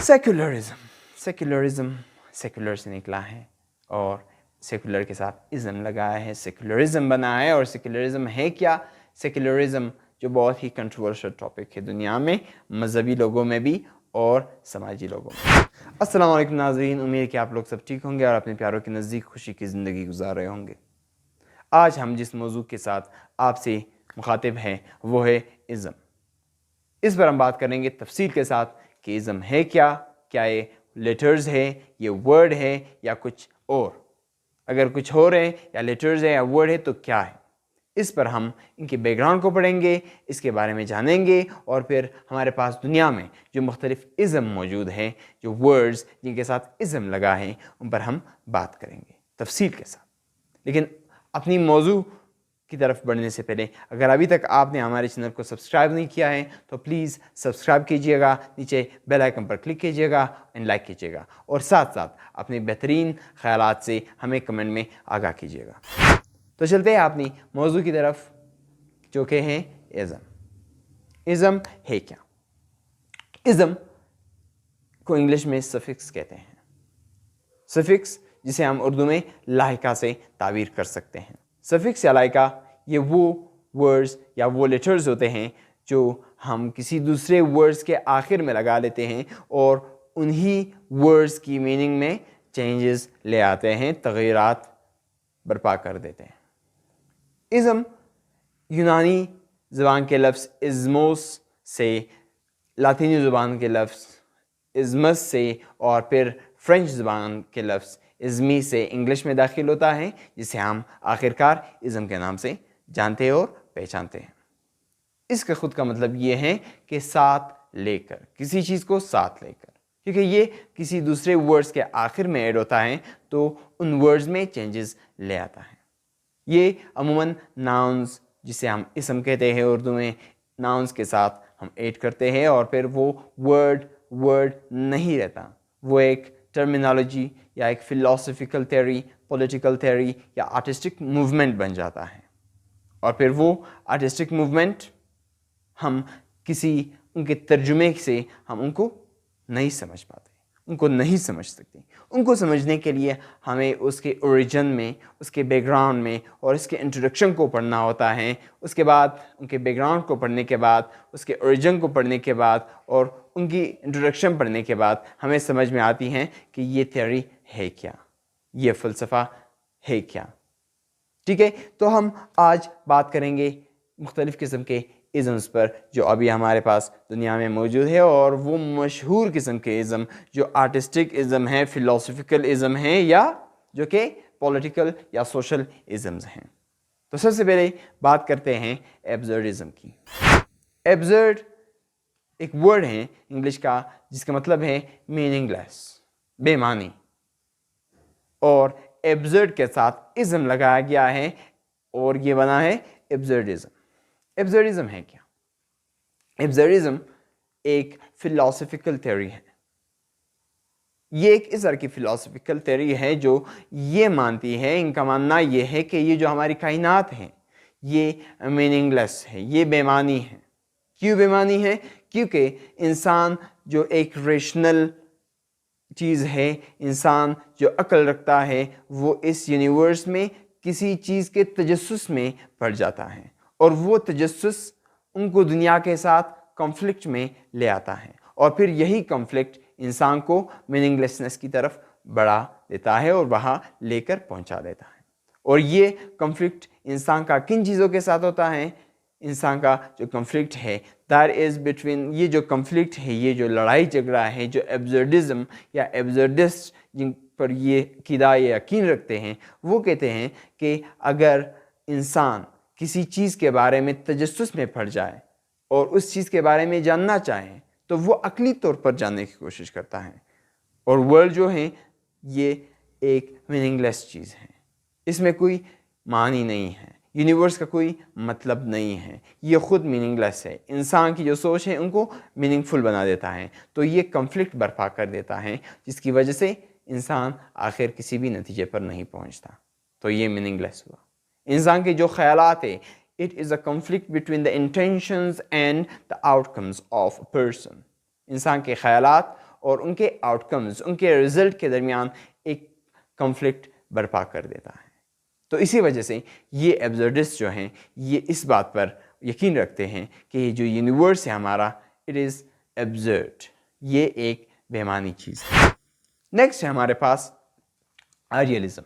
Secularism secular سے نکلا ہے اور سیکولر کے ساتھ ازم لگایا ہے، سیکولرزم بنا ہے. اور سیکولرزم ہے کیا؟ سیکولرزم جو بہت ہی کنٹروورشل ٹاپک ہے دنیا میں، مذہبی لوگوں میں بھی اور سماجی لوگوں میں. السلام علیکم ناظرین، امید کہ آپ لوگ سب ٹھیک ہوں گے اور اپنے پیاروں کے نزدیک خوشی کی زندگی گزار رہے ہوں گے. آج ہم جس موضوع کے ساتھ آپ سے مخاطب ہیں وہ ہے ازم. اس پر ہم بات کریں گے تفصیل کے ساتھ کہ ازم ہے کیا یہ لیٹرز ہے، یہ ورڈ ہے یا کچھ اور. اگر کچھ اور ہے یا لیٹرز ہے یا ورڈ ہے تو کیا ہے. اس پر ہم ان کے بیک گراؤنڈ کو پڑھیں گے، اس کے بارے میں جانیں گے اور پھر ہمارے پاس دنیا میں جو مختلف ازم موجود ہیں، جو ورڈز جن کے ساتھ ازم لگا ہے، ان پر ہم بات کریں گے تفصیل کے ساتھ. لیکن اپنی موضوع کی طرف بڑھنے سے پہلے اگر ابھی تک آپ نے ہمارے چینل کو سبسکرائب نہیں کیا ہے تو پلیز سبسکرائب کیجئے گا، نیچے بیل آئکن پر کلک کیجئے گا اینڈ لائک کیجئے گا، اور ساتھ ساتھ اپنے بہترین خیالات سے ہمیں کمنٹ میں آگاہ کیجئے گا. تو چلتے ہیں اپنی موضوع کی طرف جو کہ ہیں ازم. ازم ہے کیا؟ ازم کو انگلش میں سفکس کہتے ہیں. سفکس جسے ہم اردو میں لاحقہ سے تعبیر کر سکتے ہیں. سفکس یا لاحقہ یہ وہ ورڈز یا وہ لیٹرز ہوتے ہیں جو ہم کسی دوسرے ورڈز کے آخر میں لگا لیتے ہیں اور انہی ورڈز کی میننگ میں چینجز لے آتے ہیں، تغیرات برپا کر دیتے ہیں. ازم یونانی زبان کے لفظ ازموس سے، لاطینی زبان کے لفظ ازمس سے اور پھر فرینچ زبان کے لفظ ازمی سے انگلش میں داخل ہوتا ہے، جسے ہم آخرکار ازم کے نام سے جانتے اور پہچانتے ہیں. اس کا خود کا مطلب یہ ہے کہ ساتھ لے کر، کسی چیز کو ساتھ لے کر، کیونکہ یہ کسی دوسرے ورڈز کے آخر میں ایڈ ہوتا ہے تو ان ورڈز میں چینجز لے آتا ہے. یہ عموماً ناؤنز جسے ہم اسم کہتے ہیں اردو میں، ناؤنز کے ساتھ ہم ایڈ کرتے ہیں اور پھر وہ ورڈ نہیں رہتا، وہ ایک ٹرمینالوجی یا ایک فلاسفیکل تھیوری، پولیٹیکل تھیوری یا آرٹسٹک موومنٹ بن جاتا ہے. اور پھر وہ آرٹسٹک موومنٹ ہم کسی ان کے ترجمے سے ہم ان کو نہیں سمجھ پاتے، ان کو نہیں سمجھ سکتے. ان کو سمجھنے کے لیے ہمیں اس کے اوریجن میں، اس کے بیک گراؤنڈ میں اور اس کے انٹروڈکشن کو پڑھنا ہوتا ہے. اس کے بعد ان کے بیک گراؤنڈ کو پڑھنے کے بعد، اس کے اوریجن کو پڑھنے کے بعد اور ان کی انٹروڈکشن پڑھنے کے بعد ہمیں سمجھ میں آتی ہیں کہ یہ تھیوری ہے کیا، یہ فلسفہ ہے کیا. ٹھیک ہے، تو ہم آج بات کریں گے مختلف قسم کے ازمز پر جو ابھی ہمارے پاس دنیا میں موجود ہے، اور وہ مشہور قسم کے ازم جو آرٹسٹک ازم ہیں، فلاسفیکل ازم ہیں، یا جو کہ پولیٹیکل یا سوشل ازمز ہیں. تو سب سے پہلے بات کرتے ہیں ایبزرڈزم کی. ایبزرڈ ایک ورڈ ہے انگلش کا جس کا مطلب ہے میننگ لیس، بے معنی، اور ایبزرڈ کے ساتھ ازم لگایا گیا ہے اور یہ بنا ہے ایبزرڈزم. ایبزرڈزم ہے کیا؟ ایبزرڈزم ایک فلاسفیکل تھیوری ہے. یہ ایک اس طرح کی فلاسفیکل تھیوری ہے جو یہ مانتی ہے، ان کا ماننا یہ ہے کہ یہ جو ہماری کائنات ہیں یہ میننگ لیس ہے، یہ بے معنی ہے. کیوں بے معنی ہے؟ کیونکہ انسان جو ایک ریشنل چیز ہے، انسان جو عقل رکھتا ہے، وہ اس یونیورس میں کسی چیز کے تجسس میں پڑ جاتا ہے، اور وہ تجسس ان کو دنیا کے ساتھ کنفلکٹ میں لے آتا ہے، اور پھر یہی کنفلکٹ انسان کو میننگ لیسنس کی طرف بڑھا دیتا ہے اور وہاں لے کر پہنچا دیتا ہے. اور یہ کنفلکٹ انسان کا کن چیزوں کے ساتھ ہوتا ہے؟ انسان کا جو کنفلکٹ ہے دیٹ از بٹوین، یہ جو کنفلکٹ ہے، یہ جو لڑائی جھگڑا ہے، جو ایبزرڈزم یا ایبزرڈسٹ جن پر یہ عقیدہ یا یقین رکھتے ہیں، وہ کہتے ہیں کہ اگر انسان کسی چیز کے بارے میں تجسس میں پڑ جائے اور اس چیز کے بارے میں جاننا چاہے تو وہ عقلی طور پر جاننے کی کوشش کرتا ہے. اور ورلڈ جو ہے یہ ایک میننگ لیس چیز ہے، اس میں کوئی معنی نہیں ہے، یونیورس کا کوئی مطلب نہیں ہے، یہ خود میننگ لیس ہے. انسان کی جو سوچ ہے ان کو میننگ فل بنا دیتا ہے، تو یہ کنفلکٹ برپا کر دیتا ہے جس کی وجہ سے انسان آخر کسی بھی نتیجے پر نہیں پہنچتا. تو یہ میننگ لیس ہوا. انسان کے جو خیالات ہیں، it is a conflict between the intentions and the outcomes of a person. انسان کے خیالات اور ان کے آؤٹ کمز، ان کے رزلٹ کے درمیان ایک کنفلکٹ برپا کر دیتا ہے. تو اسی وجہ سے یہ ایبزرڈسٹ جو ہیں یہ اس بات پر یقین رکھتے ہیں کہ یہ جو یونیورس ہے ہمارا اٹ از ایبزرڈ، یہ ایک بےمانی چیز ہے. نیکسٹ ہے ہمارے پاس آئیڈیلزم.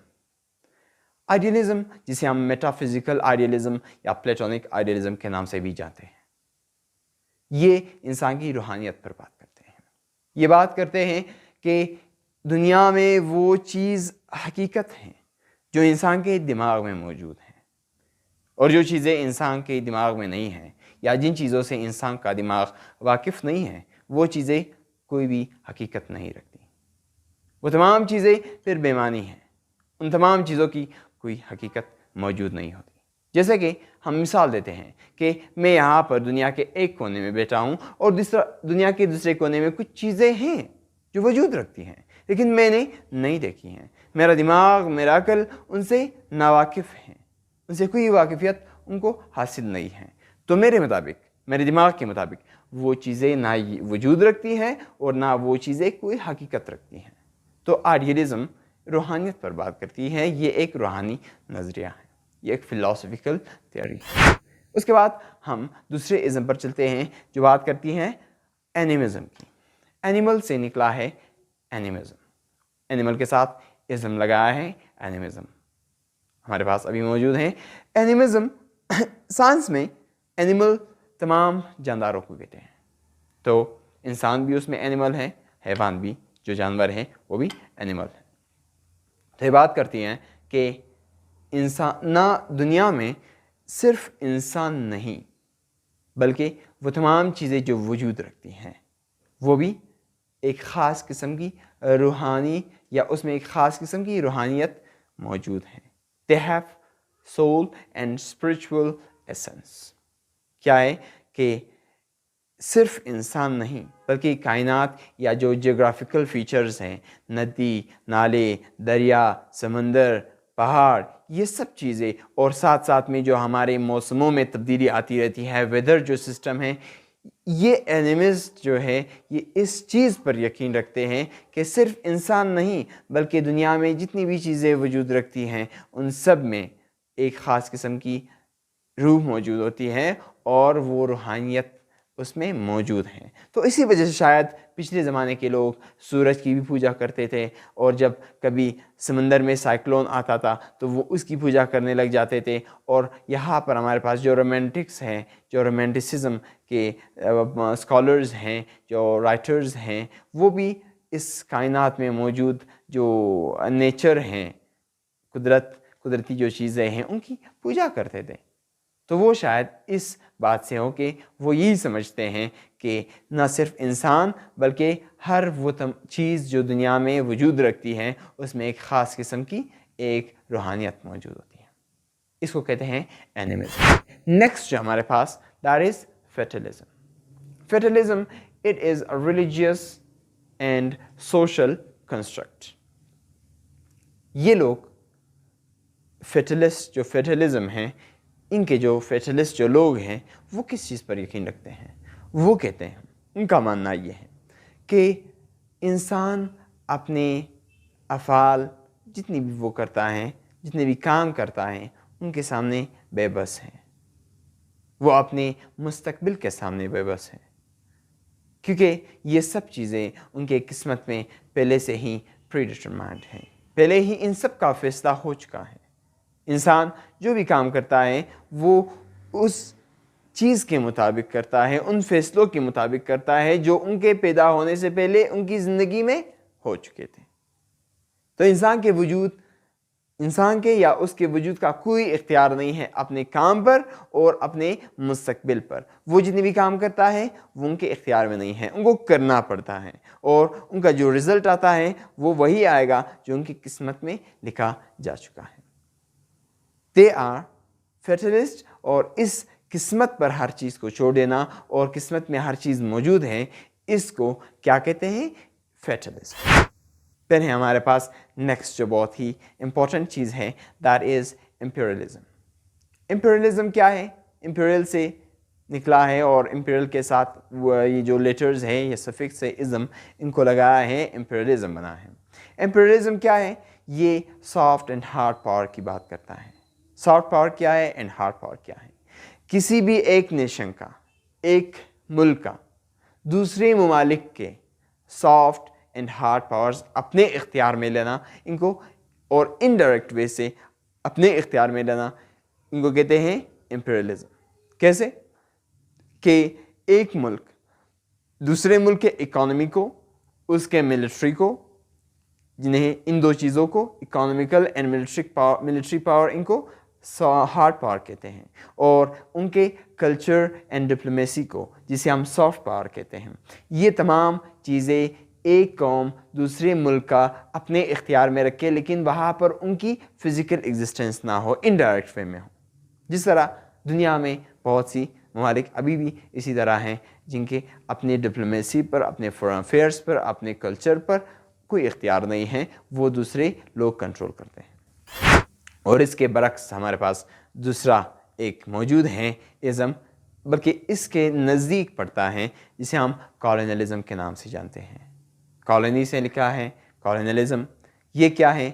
آئیڈیلزم جسے ہم میٹا فزیکل آئیڈیلزم یا پلیٹونک آئیڈیلزم کے نام سے بھی جانتے ہیں، یہ انسان کی روحانیت پر بات کرتے ہیں. یہ بات کرتے ہیں کہ دنیا میں وہ چیز حقیقت ہیں جو انسان کے دماغ میں موجود ہیں، اور جو چیزیں انسان کے دماغ میں نہیں ہیں یا جن چیزوں سے انسان کا دماغ واقف نہیں ہے وہ چیزیں کوئی بھی حقیقت نہیں رکھتی. وہ تمام چیزیں پھر بےمانی ہیں، ان تمام چیزوں کی کوئی حقیقت موجود نہیں ہوتی. جیسے کہ ہم مثال دیتے ہیں کہ میں یہاں پر دنیا کے ایک کونے میں بیٹھا ہوں اور دنیا کے دوسرے کونے میں کچھ چیزیں ہیں جو وجود رکھتی ہیں لیکن میں نے نہیں دیکھی ہیں. میرا دماغ، میرا عقل ان سے ناواقف ہیں، ان سے کوئی واقفیت ان کو حاصل نہیں ہے. تو میرے مطابق، میرے دماغ کے مطابق وہ چیزیں نہ وجود رکھتی ہیں اور نہ وہ چیزیں کوئی حقیقت رکھتی ہیں. تو آئیڈیلزم روحانیت پر بات کرتی ہے، یہ ایک روحانی نظریہ ہے، یہ ایک فلاسفیکل تھیوری ہے. اس کے بعد ہم دوسرے ازم پر چلتے ہیں جو بات کرتی ہیں اینیمزم کی. اینیمل سے نکلا ہے اینیمزم، اینیمل کے ساتھ ازم لگایا ہے اینیمزم، ہمارے پاس ابھی موجود ہیں. اینیمزم سائنس میں اینیمل تمام جانداروں کو کہتے ہیں، تو انسان بھی اس میں اینیمل ہے، حیوان بھی جو جانور ہیں وہ بھی اینیمل ہے. تو یہ بات کرتی ہیں کہ انسان نہ دنیا میں صرف انسان نہیں بلکہ وہ تمام چیزیں جو وجود رکھتی ہیں وہ بھی ایک خاص قسم کی روحانی یا اس میں ایک خاص قسم کی روحانیت موجود ہے. They have soul and spiritual essence. کیا ہے کہ صرف انسان نہیں بلکہ کائنات یا جو جیوگرافیکل فیچرز ہیں، ندی، نالے، دریا، سمندر، پہاڑ، یہ سب چیزیں، اور ساتھ ساتھ میں جو ہمارے موسموں میں تبدیلی آتی رہتی ہے، ویدر جو سسٹم ہے، یہ اینیمسٹ جو ہے یہ اس چیز پر یقین رکھتے ہیں کہ صرف انسان نہیں بلکہ دنیا میں جتنی بھی چیزیں وجود رکھتی ہیں ان سب میں ایک خاص قسم کی روح موجود ہوتی ہے اور وہ روحانیت اس میں موجود ہیں. تو اسی وجہ سے شاید پچھلے زمانے کے لوگ سورج کی بھی پوجا کرتے تھے، اور جب کبھی سمندر میں سائیکلون آتا تھا تو وہ اس کی پوجا کرنے لگ جاتے تھے. اور یہاں پر ہمارے پاس جو رومانٹکس ہیں، جو رومانٹسزم کے اسکالرز ہیں، جو رائٹرز ہیں، وہ بھی اس کائنات میں موجود جو نیچر ہیں، قدرتی جو چیزیں ہیں ان کی پوجا کرتے تھے. تو وہ شاید اس بات سے ہو کہ وہ یہی سمجھتے ہیں کہ نہ صرف انسان بلکہ ہر وہ چیز جو دنیا میں وجود رکھتی ہے اس میں ایک خاص قسم کی ایک روحانیت موجود ہوتی ہے. اس کو کہتے ہیں اینیمزم. نیکسٹ جو ہمارے پاس that is fatalism. Fatalism it is a religious and social construct. یہ لوگ فیٹلسٹ جو فیٹلزم ہیں، ان کے جو فیٹلسٹ جو لوگ ہیں وہ کس چیز پر یقین رکھتے ہیں؟ وہ کہتے ہیں، ان کا ماننا یہ ہے کہ انسان اپنے افعال جتنی بھی وہ کرتا ہے، جتنے بھی کام کرتا ہے، ان کے سامنے بے بس ہیں. وہ اپنے مستقبل کے سامنے بے بس ہیں کیونکہ یہ سب چیزیں ان کے قسمت میں پہلے سے ہی پری ڈٹرمائنڈ ہیں، پہلے ہی ان سب کا فیصلہ ہو چکا ہے. انسان جو بھی کام کرتا ہے وہ اس چیز کے مطابق کرتا ہے، ان فیصلوں کے مطابق کرتا ہے جو ان کے پیدا ہونے سے پہلے ان کی زندگی میں ہو چکے تھے. تو انسان کے یا اس کے وجود کا کوئی اختیار نہیں ہے اپنے کام پر اور اپنے مستقبل پر. وہ جتنے بھی کام کرتا ہے وہ ان کے اختیار میں نہیں ہے، ان کو کرنا پڑتا ہے، اور ان کا جو رزلٹ آتا ہے وہ وہی آئے گا جو ان کی قسمت میں لکھا جا چکا ہے. They are fatalist، اور اس قسمت پر ہر چیز کو چھوڑ دینا اور قسمت میں ہر چیز موجود ہے، اس کو کیا کہتے ہیں؟ فیٹلسٹ. پھر ہے ہمارے پاس نیکسٹ جو بہت ہی امپورٹنٹ چیز ہے، دیٹ از امپیریلزم. امپیریلزم کیا ہے؟ امپیریل سے نکلا ہے اور امپیریل کے ساتھ یہ جو لیٹرز ہے یہ سفکس ہے ازم ان کو لگایا ہے امپیریلزم بنا ہے. امپیریلزم کیا ہے؟ یہ سافٹ اینڈ ہارڈ پاور کی بات کرتا ہے. سافٹ پاور کیا ہے اینڈ ہارڈ پاور کیا ہے؟ کسی بھی ایک نیشن کا، ایک ملک کا دوسرے ممالک کے سافٹ اینڈ ہارڈ پاورز اپنے اختیار میں لینا ان کو، اور انڈائریکٹ وے سے اپنے اختیار میں لینا ان کو کہتے ہیں امپیریلزم. کیسے کہ ایک ملک دوسرے ملک کے اکانومی کو، اس کے ملٹری کو، جنہیں ان دو چیزوں کو اکانومیکل اینڈ ملٹری پاور ان کو ہارڈ پاور کہتے ہیں، اور ان کے کلچر اینڈ ڈپلومیسی کو جسے ہم سافٹ پاور کہتے ہیں. یہ تمام چیزیں ایک قوم دوسرے ملک کا اپنے اختیار میں رکھے لیکن وہاں پر ان کی فزیکل ایگزسٹنس نہ ہو، انڈائریکٹ وے میں ہو. جس طرح دنیا میں بہت سی ممالک ابھی بھی اسی طرح ہیں جن کے اپنے ڈپلومیسی پر، اپنے فورن افیئرس پر، اپنے کلچر پر کوئی اختیار نہیں ہے، وہ دوسرے لوگ کنٹرول کرتے ہیں. اور اس کے برعکس ہمارے پاس دوسرا ایک موجود ہے ازم، بلکہ اس کے نزدیک پڑتا ہے جسے ہم کالونیلزم کے نام سے جانتے ہیں. کالونی سے لکھا ہے کالونیلزم. یہ کیا ہے؟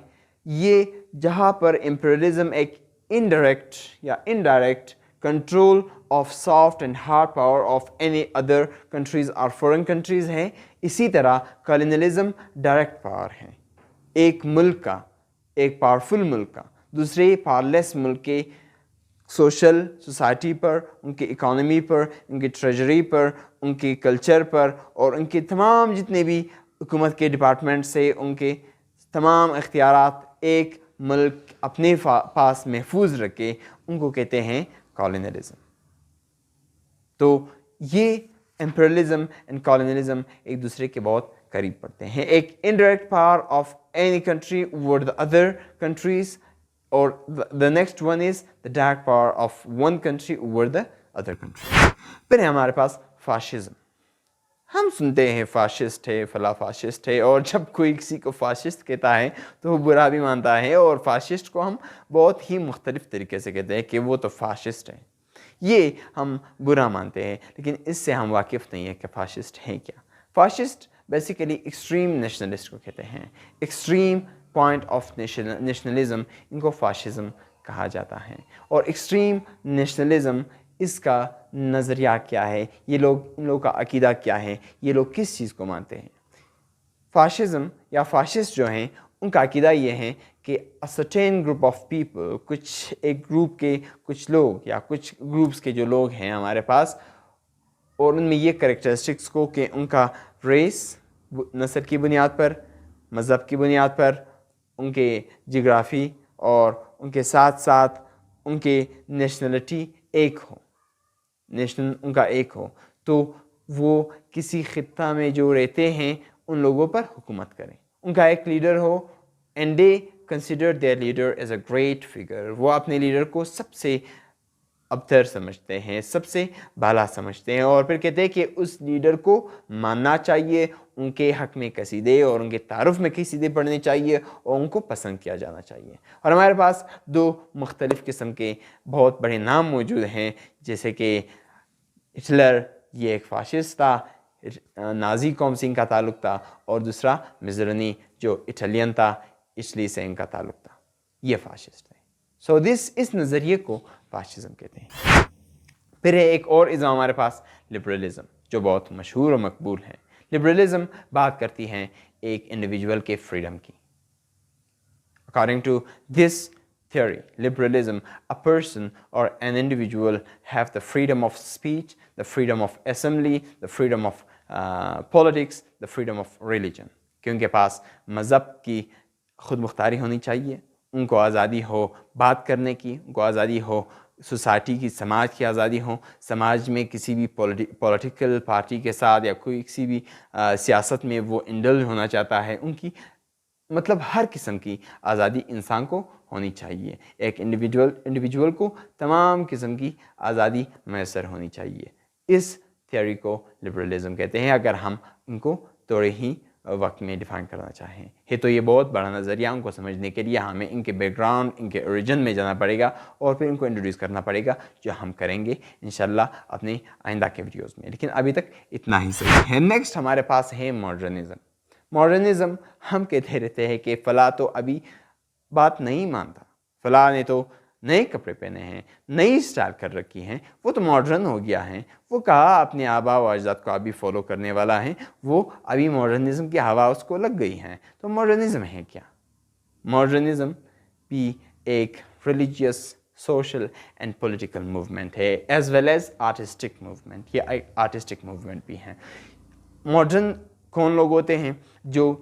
یہ جہاں پر امپیریلزم ایک انڈائریکٹ یا indirect control of soft and hard power of any other countries اور فورن کنٹریز ہے، اسی طرح کالونیلزم ڈائریکٹ پاور ہے. ایک ملک کا، ایک پاورفل ملک کا دوسرے پاورلیس ملک کے سوشل سوسائٹی پر، ان کی اکانومی پر، ان کی ٹریجری پر، ان کی کلچر پر، اور ان کے تمام جتنے بھی حکومت کے ڈپارٹمنٹ سے ان کے تمام اختیارات ایک ملک اپنے پاس محفوظ رکھے، ان کو کہتے ہیں کالونیلزم. تو یہ امپیریلزم اینڈ کالونیلزم ایک دوسرے کے بہت قریب پڑتے ہیں. ایک indirect power of any country over the other countries, اور the next one is the direct power of one country over the other country. پھر ہے ہمارے پاس فاشزم. ہم سنتے ہیں فاشسٹ ہے، فلاں فاشسٹ ہے، اور جب کوئی کسی کو فاشسٹ کہتا ہے تو وہ برا بھی مانتا ہے، اور فاشسٹ کو ہم بہت ہی مختلف طریقے سے کہتے ہیں کہ وہ تو فاشسٹ ہے. یہ ہم برا مانتے ہیں، لیکن اس سے ہم واقف نہیں ہیں کہ فاشسٹ ہیں کیا. فاشسٹ بیسیکلی ایکسٹریم نیشنلسٹ کو کہتے ہیں. Extreme point of nationalism in کو فاشزم کہا جاتا ہے. اور ایکسٹریم نیشنلزم اس کا نظریہ کیا ہے، ان لوگوں کا عقیدہ کیا ہے، یہ لوگ کس چیز کو مانتے ہیں. فاشزم یا فاشسٹ جو ہیں ان کا عقیدہ یہ ہے کہ سرٹین گروپ آف پیپل، کچھ ایک گروپ کے کچھ لوگ یا کچھ گروپس کے جو لوگ ہیں ہمارے پاس، اور ان میں یہ کریکٹرسٹکس کو کہ ان کا ریس نسل کی بنیاد پر، مذہب کی بنیاد پر، ان کے جغرافی، اور ان کے ساتھ ساتھ ان کے نیشنلٹی ایک ہو، نیشنل ان کا ایک ہو، تو وہ کسی خطہ میں جو رہتے ہیں ان لوگوں پر حکومت کریں. ان کا ایک لیڈر ہو، and they consider their leader as a great figure. وہ اپنے لیڈر کو سب سے ابتر سمجھتے ہیں، سب سے بالا سمجھتے ہیں، اور پھر کہتے ہیں کہ اس لیڈر کو ماننا چاہیے، ان کے حق میں قصیدے اور ان کے تعارف میں قصیدے پڑھنے چاہیے، اور ان کو پسند کیا جانا چاہیے. اور ہمارے پاس دو مختلف قسم کے بہت بڑے نام موجود ہیں، جیسے کہ ہٹلر، یہ ایک فاشسٹ تھا، نازی قوم سے ان کا تعلق تھا، اور دوسرا میزرنی جو اٹالین تھا، اٹلی سے ان کا تعلق تھا، یہ فاشسٹ ہے. سو اس نظریے کو فاشزم کہتے ہیں. پھر ایک اور ازم ہمارے پاس لبرلزم، جو بہت مشہور و مقبول ہے. لبرلزم بات کرتی ہیں ایک انڈیویجول کے فریڈم کی. According to this theory, liberalism, a person or an individual have the freedom of speech, the freedom of assembly, the freedom of politics, the freedom of religion. کہ ان کے پاس مذہب کی خود مختاری ہونی چاہیے، ان کو آزادی ہو بات کرنے کی، ان کو آزادی ہو سوسائٹی کی، سماج کی آزادی ہو، سماج میں کسی بھی پولیٹیکل پارٹی کے ساتھ یا کوئی کسی بھی سیاست میں وہ انڈلج ہونا چاہتا ہے، ان کی مطلب ہر قسم کی آزادی انسان کو ہونی چاہیے. ایک انڈیویجول کو تمام قسم کی آزادی میسر ہونی چاہیے. اس تھیوری کو لبرلزم کہتے ہیں، اگر ہم ان کو تھوڑے ہی وقت میں ڈیفائن کرنا چاہیں. ہے تو یہ بہت بڑا نظریہ. ان کو سمجھنے کے لیے ہمیں ان کے بیک گراؤنڈ, ان کے اوریجن میں جانا پڑے گا اور پھر ان کو انٹروڈیوس کرنا پڑے گا, جو ہم کریں گے انشاءاللہ اپنے آئندہ کے ویڈیوز میں. لیکن ابھی تک اتنا ہی صحیح ہے. نیکسٹ ہمارے پاس ہے ماڈرنزم. ماڈرنزم ہم کہتے رہتے ہیں کہ فلاں تو ابھی بات نہیں مانتا, فلاں نے تو نئے کپڑے پہنے ہیں, نئی اسٹائل کر رکھی ہیں, وہ تو ماڈرن ہو گیا ہے, وہ کہا اپنے آبا و اجداد کو ابھی فالو کرنے والا ہے, وہ ابھی ماڈرنزم کی ہوا اس کو لگ گئی ہے. تو ماڈرنزم ہے کیا؟ ماڈرنزم بھی ایک religious, social and political movement ہے, as well as artistic movement. یہ آرٹسٹک موومنٹ بھی ہیں. ماڈرن کون لوگ ہوتے ہیں؟ جو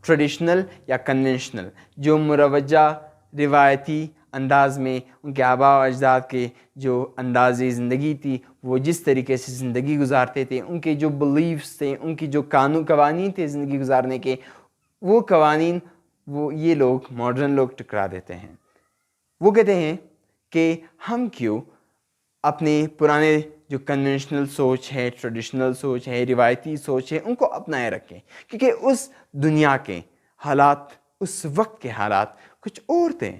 ٹریڈیشنل یا کنونشنل, جو مروجہ روایتی انداز میں ان کے آباء و اجداد کے جو انداز زندگی تھی, وہ جس طریقے سے زندگی گزارتے تھے, ان کے جو بلیفس تھے, ان کی جو قوانین تھے زندگی گزارنے کے, وہ قوانین وہ یہ لوگ ماڈرن لوگ ٹکرا دیتے ہیں. وہ کہتے ہیں کہ ہم کیوں اپنے پرانے جو کنونشنل سوچ ہے, ٹریڈیشنل سوچ ہے, روایتی سوچ ہے, ان کو اپنائے رکھیں, کیونکہ اس دنیا کے حالات, اس وقت کے حالات کچھ اور تھے.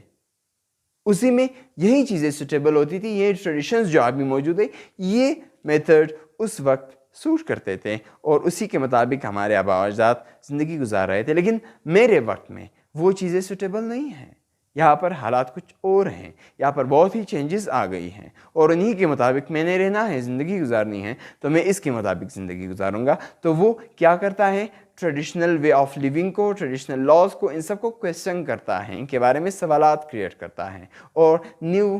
اسی میں یہی چیزیں سوٹیبل ہوتی تھی, یہ ٹریڈیشنز جو ابھی موجود ہے, یہ میتھڈ اس وقت سوٹ کرتے تھے اور اسی کے مطابق ہمارے آباء و اجداد زندگی گزار رہے تھے. لیکن میرے وقت میں وہ چیزیں سوٹیبل نہیں ہیں. یہاں پر حالات کچھ اور ہیں, یہاں پر بہت ہی چینجز آ گئی ہیں اور انہی کے مطابق میں نے رہنا ہے, زندگی گزارنی ہے, تو میں اس کے مطابق زندگی گزاروں گا. تو وہ کیا کرتا ہے؟ ٹریڈیشنل وے آف لیونگ کو, ٹریڈیشنل لاز کو, ان سب کو کویسچن کرتا ہے, ان کے بارے میں سوالات کریٹ کرتا ہے اور نیو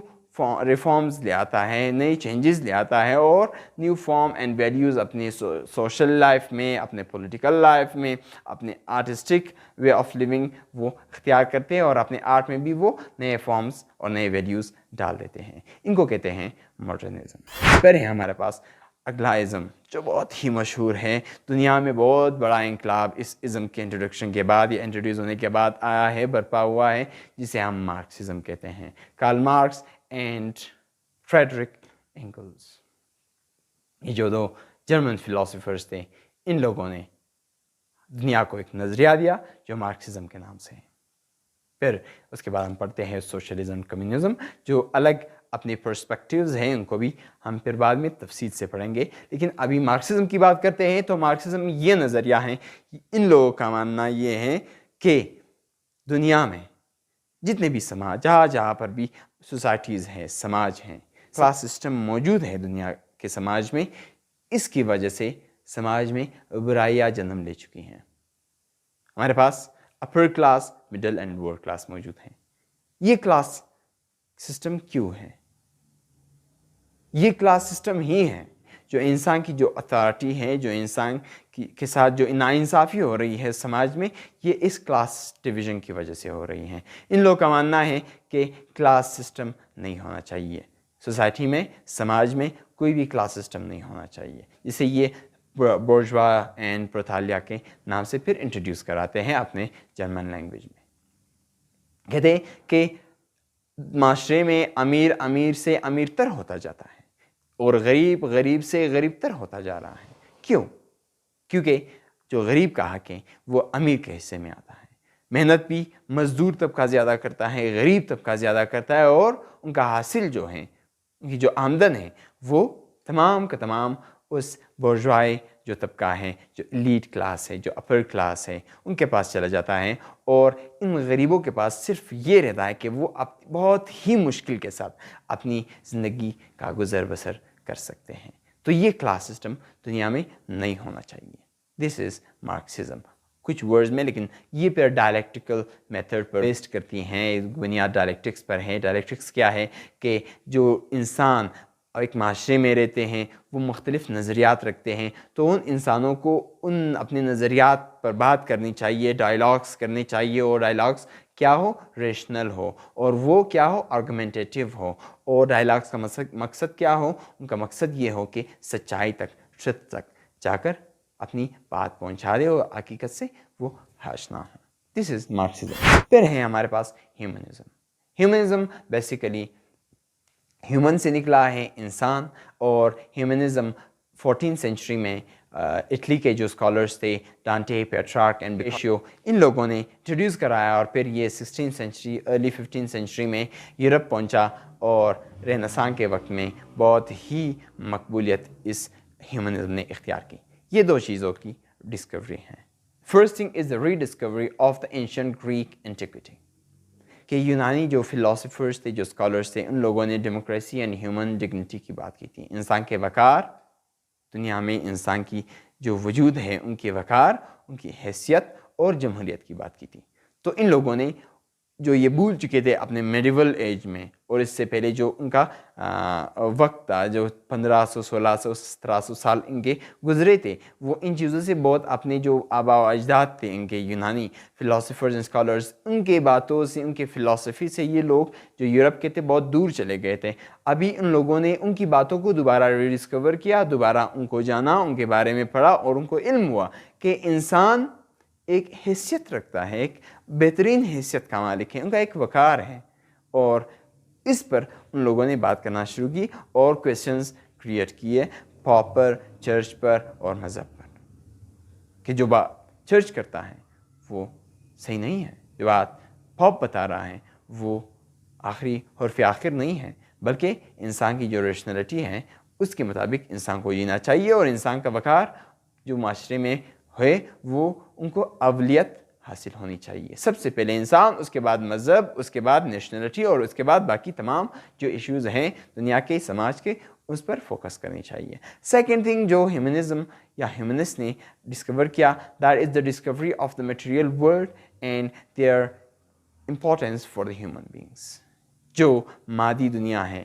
ریفارمز لے آتا ہے, نئی چینجز لے آتا ہے اور نیو فارم اینڈ ویلیوز اپنی سوشل لائف میں, اپنے پولیٹیکل لائف میں, اپنے آرٹسٹک وے آف لیونگ وہ اختیار کرتے ہیں اور اپنے آرٹ میں بھی وہ نئے فارمز اور نئے ویلیوز ڈال دیتے ہیں. ان کو کہتے ہیں ماڈرنزم. پھر ہے ہمارے پاس اگلا ازم جو بہت ہی مشہور ہے, دنیا میں بہت بڑا انقلاب اس ازم کے انٹروڈکشن کے بعد یا انٹروڈیوس ہونے کے بعد آیا ہے, برپا ہوا ہے, جسے ہم مارکسزم کہتے ہیں. Karl Marx and Friedrich Engels, یہ جو دو جرمن فلاسفرز تھے, ان لوگوں نے دنیا کو ایک نظریہ دیا جو مارکسزم کے نام سے ہے. پھر اس کے بعد ہم پڑھتے ہیں سوشلزم, کمیونزم, جو الگ اپنے پرسپیکٹیوز ہیں, ان کو بھی ہم پھر بعد میں تفصیل سے پڑھیں گے. لیکن ابھی مارکسزم کی بات کرتے ہیں. تو مارکسزم یہ نظریہ ہے, ان لوگوں کا ماننا یہ ہے کہ دنیا میں جتنے بھی سماج, جہاں پر بھی سوسائٹیز ہیں, سماج ہیں, کلاس سسٹم موجود ہے دنیا کے سماج میں, اس کی وجہ سے سماج میں برائیاں جنم لے چکی ہیں. ہمارے پاس upper class, middle and lower class موجود ہیں. یہ کلاس سسٹم کیوں ہے؟ یہ کلاس سسٹم ہی ہے جو انسان کی جو اتھارٹی ہے, جو انسان کے ساتھ جو ناانصافی ہو رہی ہے سماج میں, یہ اس کلاس ڈویژن کی وجہ سے ہو رہی ہیں. ان لوگوں کا ماننا ہے کہ کلاس سسٹم نہیں ہونا چاہیے سوسائٹی میں, سماج میں کوئی بھی کلاس سسٹم نہیں ہونا چاہیے, جسے یہ بورژوا اینڈ پروتالیا کے نام سے پھر انٹروڈیوس کراتے ہیں اپنے جرمن لینگویج میں. کہتے ہیں کہ معاشرے میں امیر امیر سے امیر تر ہوتا جاتا ہے اور غریب غریب سے غریب تر ہوتا جا رہا ہے. کیوں؟ کیونکہ جو غریب کا حق ہے وہ امیر کے حصے میں آتا ہے. محنت بھی مزدور طبقہ زیادہ کرتا ہے, غریب طبقہ زیادہ کرتا ہے, اور ان کا حاصل جو ہے, ان کی جو آمدن ہے, وہ تمام کا تمام اس بورژوائی جو طبقہ ہے, جو ایلیٹ کلاس ہے, جو اپر کلاس ہے, ان کے پاس چلا جاتا ہے. اور ان غریبوں کے پاس صرف یہ رہتا ہے کہ وہ بہت ہی مشکل کے ساتھ اپنی زندگی کا گزر بسر کر سکتے ہیں. تو یہ کلاس سسٹم دنیا میں نہیں ہونا چاہیے. دس از مارکسزم. کچھ ورڈز میں, لیکن یہ پھر ڈائلیکٹیکل میتھڈ پر بیسڈ کرتی ہیں, بنیاد ڈائلیکٹکس پر ہے. ڈائلیکٹکس کیا ہے کہ جو انسان ایک معاشرے میں رہتے ہیں, وہ مختلف نظریات رکھتے ہیں, تو ان انسانوں کو ان اپنے نظریات پر بات کرنی چاہیے, ڈائلاگس کرنے چاہیے, اور ڈائلاگس کیا ہو, ریشنل ہو, اور وہ کیا ہو, آرگومنٹیٹیو ہو. اور ڈائلاگس کا مقصد کیا ہو, ان کا مقصد یہ ہو کہ سچائی تک, ٹروتھ تک جا کر اپنی بات پہنچا دے اور حقیقت سے وہ آشنا ہو. دس از مارکسزم. پھر ہے ہمارے پاس ہیومنزم. ہیومنزم بیسیکلی ہیومن سے نکلا ہے, انسان, اور ہیومنزم 14 سینچری میں اٹلی کے جو اسکالرس تھے ڈانٹے پیٹرارک اینڈ بوکیشیو ان لوگوں نے انٹروڈیوس کرایا اور پھر یہ 16 سینچری ارلی 15 سینچری میں یورپ پہنچا اور رینیسانس کے وقت میں بہت ہی مقبولیت اس ہیومنزم نے اختیار کی. یہ دو چیزوں کی ڈسکوری ہیں. First thing is the rediscovery of the ancient Greek antiquity کہ یونانی جو فلاسفرز تھے جو اسکالرس تھے ان لوگوں نے ڈیموکریسی اینڈ ہیومن ڈگنیٹی کی بات کی تھی. انسان کے وقار, دنیا میں انسان کی جو وجود ہے ان کے وقار, ان کی حیثیت اور جمہوریت کی بات کی تھی. تو ان لوگوں نے جو یہ بھول چکے تھے اپنے میڈیول ایج میں اور اس سے پہلے جو ان کا وقت تھا جو 1500 1600 1700 سال ان کے گزرے تھے, وہ ان چیزوں سے بہت اپنے جو آباء و اجداد تھے ان کے یونانی فلاسفرز اینڈ اسکالرز ان کے باتوں سے ان کے فلاسفی سے یہ لوگ جو یورپ کے تھے بہت دور چلے گئے تھے. ابھی ان لوگوں نے ان کی باتوں کو دوبارہ ری ڈسکور کیا, دوبارہ ان کو جانا, ان کے بارے میں پڑھا اور ان کو علم ہوا کہ انسان ایک حیثیت رکھتا ہے, ایک بہترین حیثیت کا مالک ہے, ان کا ایک وقار ہے. اور اس پر ان لوگوں نے بات کرنا شروع کی اور کویسچنز کریٹ کیے پاپ پر, چرچ پر اور مذہب پر کہ جو بات چرچ کرتا ہے وہ صحیح نہیں ہے, جو بات پاپ بتا رہا ہے وہ آخری حرف آخر نہیں ہے, بلکہ انسان کی جو ریشنلٹی ہے اس کے مطابق انسان کو جینا چاہیے اور انسان کا وقار جو معاشرے میں ہے وہ ان کو اولیت حاصل ہونی چاہیے. سب سے پہلے انسان, اس کے بعد مذہب, اس کے بعد نیشنلٹی اور اس کے بعد باقی تمام جو ایشوز ہیں دنیا کے سماج کے اس پر فوکس کرنی چاہیے. سیکنڈ تھنگ جو ہیومنزم یا ہیومنسٹ نے ڈسکور کیا, that is the discovery of the material world and their importance for the human beings. جو مادی دنیا ہے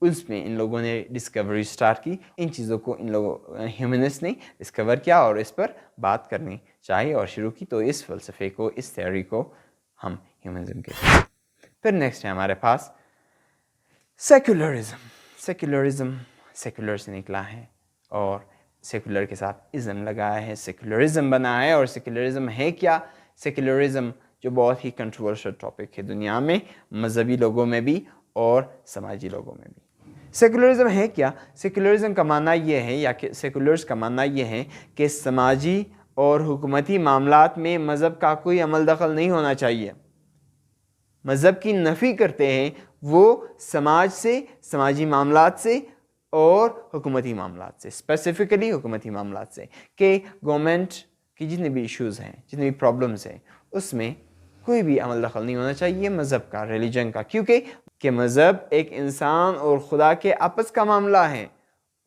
اس میں ان لوگوں نے ڈسکوری سٹارٹ کی. ان چیزوں کو ان لوگوں ہیومنسٹ نے ڈسکور کیا اور اس پر بات کرنی چاہیے اور شروع کی. تو اس فلسفے کو, اس تھیوری کو ہم ہیومنزم کہتے ہیں. پھر نیکسٹ ہے ہمارے پاس سیکولرزم. سیکولر سے نکلا ہے اور سیکولر کے ساتھ ازم لگایا ہے, سیکولرزم بنا ہے. اور سیکولرزم ہے کیا؟ سیکولرزم جو بہت ہی کنٹروورشل ٹاپک ہے دنیا میں, مذہبی لوگوں میں بھی اور سماجی لوگوں میں بھی. سیکولرزم ہے کیا؟ سیکولرزم کا معنی یہ ہے یا کہ سیکولرز کا معنی یہ ہے کہ سماجی اور حکومتی معاملات میں مذہب کا کوئی عمل دخل نہیں ہونا چاہیے. مذہب کی نفی کرتے ہیں وہ سماج سے, سماجی معاملات سے اور حکومتی معاملات سے, اسپیسیفکلی حکومتی معاملات سے, کہ گورنمنٹ کی جتنے بھی ایشوز ہیں, جتنے بھی پرابلمس ہیں, اس میں کوئی بھی عمل دخل نہیں ہونا چاہیے مذہب کا, ریلیجن کا. کیونکہ کہ مذہب ایک انسان اور خدا کے آپس کا معاملہ ہے,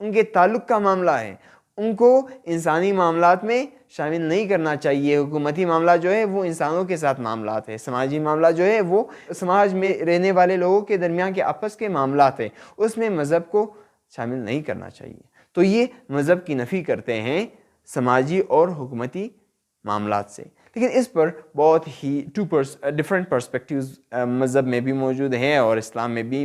ان کے تعلق کا معاملہ ہے. ان کو انسانی معاملات میں شامل نہیں کرنا چاہیے. حکومتی معاملہ جو ہے وہ انسانوں کے ساتھ معاملات ہے, سماجی معاملہ جو ہے وہ سماج میں رہنے والے لوگوں کے درمیان کے آپس کے معاملات ہیں, اس میں مذہب کو شامل نہیں کرنا چاہیے. تو یہ مذہب کی نفی کرتے ہیں سماجی اور حکومتی معاملات سے. لیکن اس پر بہت ہی ڈفرینٹ پرسپیکٹیوز مذہب میں بھی موجود ہیں اور اسلام میں بھی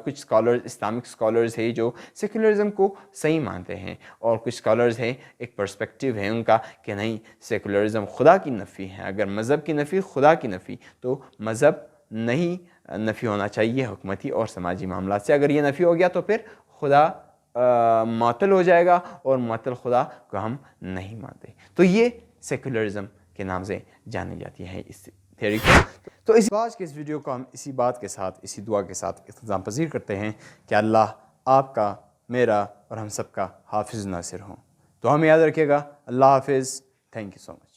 کچھ اسکالرز, اسلامک اسکالرز ہیں جو سیکولرزم کو صحیح مانتے ہیں, اور کچھ اسکالرز ہیں ایک پرسپیکٹیو ہے ان کا کہ نہیں, سیکولرزم خدا کی نفی ہے. اگر مذہب کی نفی خدا کی نفی, تو مذہب نہیں نفی ہونا چاہیے حکومتی اور سماجی معاملات سے. اگر یہ نفی ہو گیا تو پھر خدا معطل ہو جائے گا اور معطل خدا کو ہم نہیں مانتے. تو یہ سیکولرزم کے نام سے جانی جاتی ہے اس تھیوری کو. تو آج کے اس ویڈیو کو ہم اسی بات کے ساتھ, اسی دعا کے ساتھ اختتام پذیر کرتے ہیں کہ اللہ آپ کا, میرا اور ہم سب کا حافظ ناصر ہوں. تو ہمیں یاد رکھیے گا. اللہ حافظ. Thank you so much.